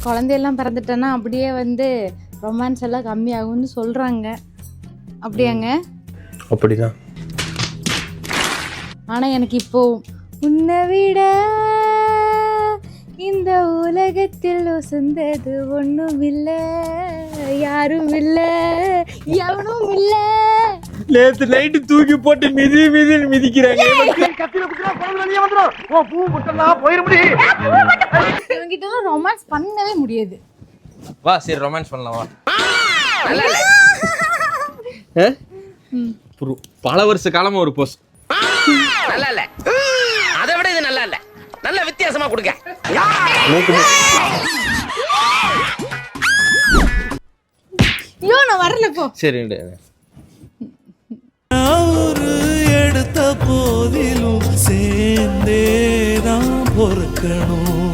குழந்தையெல்லாம் பிறந்துட்டேன்னா அப்படியே வந்து ரொமான்ஸ் எல்லாம் கம்மியாகும்னு சொல்கிறாங்க. அப்படியாங்க? அப்படிதான். ஆனால் எனக்கு இப்போ உன்னை விட இந்த உலகத்தில் உசந்தது ஒன்றும் இல்லை, யாரும் இல்லை, எவனும் இல்லை. நேத்து நைட்டு தூக்கி போட்டு மிதின்னு மிதிக்கிறாங்க. இவங்கிட்ட ரொமான்ஸ் பண்ணவே முடியாது. வா சரி ரொமான்ஸ் பண்ணலாம் வா. பல வருஷ காலமா ஒரு போஸ். நல்லா இல்ல, அதை விட இது நல்லா இல்ல, நல்ல வித்தியாசமா கொடுங்க. ஐயோ நான் வரல போ. சரி எடுத்த போதிலும் சேர்ந்தேதான் பொறுக்கணும்.